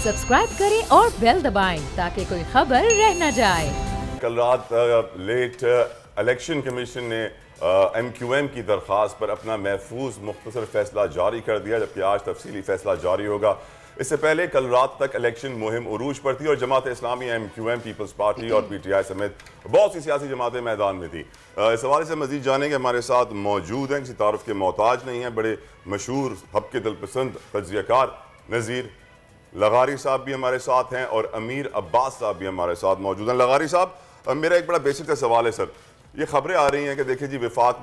Subscribe करें और bell दबाएं ताकि कोई खबर रह न जाए। कल रात लेट इलेक्शन कमीशन ने MQM की दरख्वास्त पर अपना महफूज मुख्तसर फैसला जारी कर दिया, जबकि आज तफसीली फैसला जारी होगा। इससे पहले कल रात तक इलेक्शन मुहिम उरूज पर थी और Jamaat Islami, MQM, peoples party और PTI समेत बहुत सी सियासी जमातें मैदान में थी। इस हवाले से मजीद जाने के हमारे साथ मौजूद हैं, किसी तारुफ के मोहताज नहीं हैं, बड़े मशहूर हब्के दिलपसंद तज्जियाकार नज़ीर लगारी साहब भी हमारे साथ हैं और अमीर अब्बास साहब भी हमारे साथ मौजूद हैं। लगारी साहब, मेरा एक बड़ा बेसिक सा सवाल है सर, ये खबरें आ रही हैं कि देखिए जी विफाक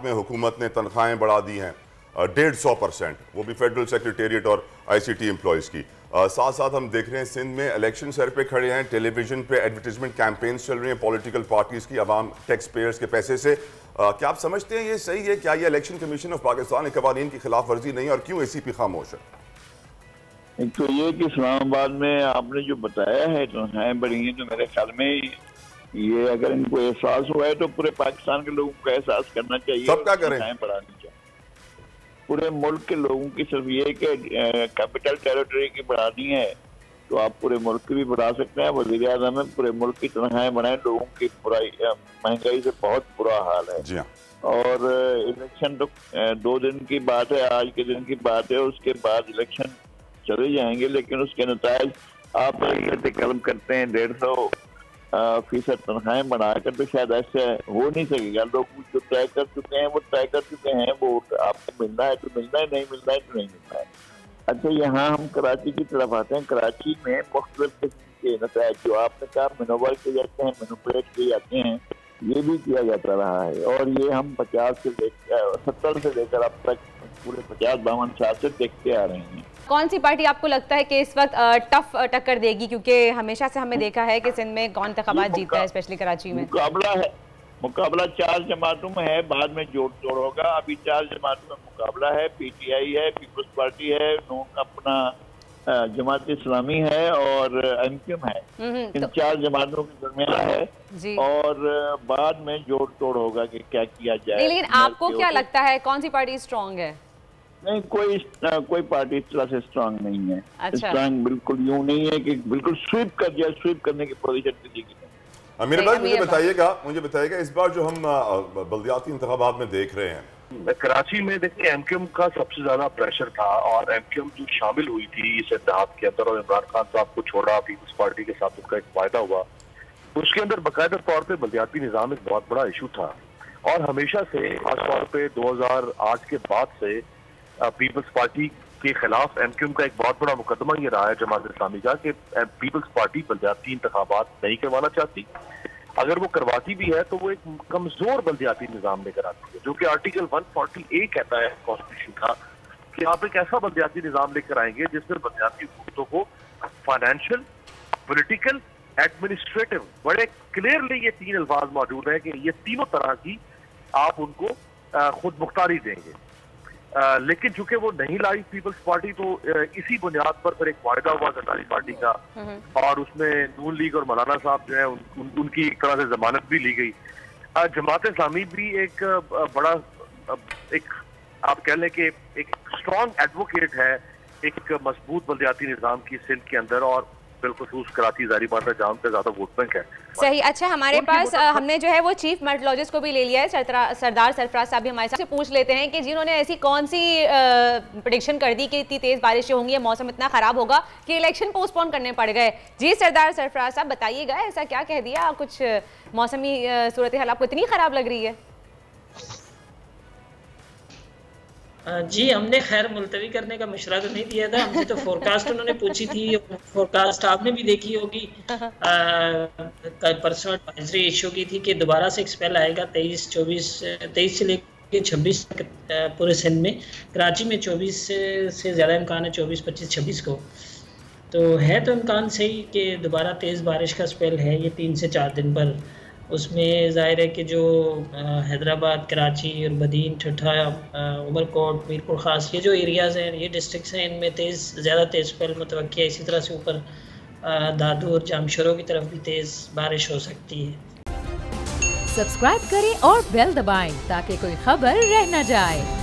में हुकूमत ने तनख्वाहें बढ़ा दी हैं 150%, वो भी फेडरल सेक्रेटेरिएट और ICT एम्प्लॉयज़ की। साथ साथ हम देख रहे हैं सिंध में इलेक्शन सर पे खड़े हैं, टेलीविजन पे एडवर्टीजमेंट कैंपेन्स चल रही हैं पॉलिटिकल पार्टीज़ की अवाम टैक्स पेयर्स के पैसे से। क्या आप समझते हैं ये सही है? क्या ये इलेक्शन कमीशन ऑफ पाकिस्तान के कवानीन की खिलाफ वर्जी नहीं है और क्यों ACP खामोश है? एक तो ये कि इस्लामाबाद में आपने जो बताया है तनख्वाहें बढ़ी हैं, तो मेरे ख्याल में ये अगर इनको एहसास हुआ है तो पूरे पाकिस्तान के लोगों को एहसास करना चाहिए, सब क्या करें, बढ़ानी चाहिए। पूरे मुल्क के लोगों की सिर्फ ये कि कैपिटल टेरिटरी की बढ़ानी है तो आप पूरे मुल्क की भी बढ़ा सकते हैं। वज़ीर आज़म है, पूरे मुल्क की तनख्वाहें बढ़ाएं, लोगों की महंगाई से बहुत बुरा हाल है। जी हाँ। और इलेक्शन तो 2 दिन की बात है, आज के दिन की बात है, उसके बाद इलेक्शन चले जाएंगे, लेकिन उसके नतायज आप कलम करते हैं 150% तनख्वाहें बढ़ाकर, तो शायद ऐसे हो नहीं सकेगा। लोग जो तय कर चुके हैं वो तय कर चुके हैं, वो आपको मिलना है तो मिलना है, नहीं मिलना है तो नहीं मिलना है। अच्छा, यहाँ हम कराची की तरफ आते हैं। कराची में मुख्तलिफ किस्म के नतायज जो आपने कहा मनोवर किए जाते हैं, मैनिपुलेट किए जाते हैं, ये भी किया जाता रहा है और ये हम 70 से लेकर अब तक पूरे 50-52 साल से देखते आ रहे हैं। कौन सी पार्टी आपको लगता है कि इस वक्त टफ टक्कर देगी, क्योंकि हमेशा से हमें देखा है कि सिंध में कौन इंतखाबात जीतता है, स्पेशली कराची में? मुकाबला 4 जमातों में है, बाद में जोड़ तोड़ होगा। अभी 4 जमातों में मुकाबला है, PTI है, पीपल्स पार्टी है, अपना जमात इस्लामी है और MQM है। इन 4 जमातों के दरमियान है और बाद में जोड़ तोड़ होगा कि क्या किया जाए। लेकिन आपको क्या लगता है कौन सी पार्टी स्ट्रॉन्ग है? नहीं, कोई पार्टी इस तरह से स्ट्रांग नहीं है। अच्छा। स्ट्रांग बिल्कुल यूं नहीं है कि बिल्कुल स्वीप कर दिया, स्वीप करने की पोजीशन किसी की नहीं। अमीर भाई, मुझे बताइएगा इस बार जो हम बल्दियाती इंतखाबात में देख रहे हैं कराची में, देखिए MQM का सबसे ज्यादा प्रेशर था और MQM जो शामिल हुई थी इस इत्तेहाद के अंदर और इमरान खान साहब को छोड़ा, पीपल्स पार्टी के साथ उसका एक फायदा हुआ, उसके अंदर बाकायदा तौर पर बल्दियाती निजाम एक बहुत बड़ा इशू था और हमेशा से खासतौर पर 2008 के बाद से पीपल्स पार्टी के खिलाफ MQM का एक बहुत बड़ा मुकदमा ये रहा है जमात इस्लामी का कि पीपल्स पार्टी बल्दियाती इंतखाबात नहीं करवाना चाहती। अगर वो करवाती भी है तो वो एक कमजोर बल्दियाती निजाम लेकर आती है, जो कि आर्टिकल 140A कहता है कॉन्स्टिट्यूशन का कि आप एक ऐसा बल्दियाती निजाम लेकर आएंगे जिसमें बल्दियाती हुकूमतों को फाइनेंशियल, पॉलिटिकल, एडमिनिस्ट्रेटिव, बड़े क्लियरली ये 3 अल्फाज मौजूद है कि ये तीनों तरह की आप उनको खुद मुख्तारी देंगे। लेकिन चूंकि वो नहीं लाई पीपल्स पार्टी, तो इसी बुनियाद पर फिर एक वायदा हुआ जरदारी पार्टी का और उसमें नून लीग और मौलाना साहब जो है उनकी एक तरह से जमानत भी ली गई। जमात इस्लामी भी एक बड़ा एक आप कह लें कि एक स्ट्रॉन्ग एडवोकेट है एक मजबूत बल्दियाती निजाम की सिंध के अंदर और बिलखुसूस कराची, जारी बात है, जहाँ पे ज्यादा वोट बैंक है। सही। अच्छा, हमारे पास हमने जो है वो चीफ मेट्रोलॉजिस्ट को भी ले लिया है, सरदार सरफराज साहब भी हमारे साथ। पूछ लेते हैं कि जिन्होंने ऐसी कौन सी प्रेडिक्शन कर दी कि इतनी तेज बारिशें होंगी, मौसम इतना खराब होगा कि इलेक्शन पोस्टपोन करने पड़ गए। जी सरदार सरफराज साहब, बताइएगा ऐसा क्या कह दिया? कुछ मौसमी सूरत हाल आपको इतनी खराब लग रही है? जी, हमने खैर मुलतवी करने का मशवरा तो नहीं दिया था, हमसे तो फोरकास्ट उन्होंने पूछी थी, फोरकास्ट आपने भी देखी होगी। कल परसों एडवाइजरी इशू की थी कि दोबारा से एक स्पेल आएगा 23 से लेकर 26 तक पूरे सिंध में। कराची में 24 से ज़्यादा इम्कान है, 24, 25, 26 को। तो है तो इम्कान सही कि दोबारा तेज़ बारिश का स्पेल है ये 3 से 4 दिन पर। उसमें ज़ाहिर है कि जो हैदराबाद, कराची और बदीन, ठट्ठा, उमरकोट, मीरपुर ख़ास, ये जो एरियाज़ हैं, ये डिस्ट्रिक्ट्स हैं, इनमें ज़्यादा तेज़ स्पेल मुतवक्की है। इसी तरह से ऊपर दादू और जामशोरों की तरफ भी तेज़ बारिश हो सकती है। सब्सक्राइब करें और बेल दबाएं ताकि कोई खबर रह न जाए।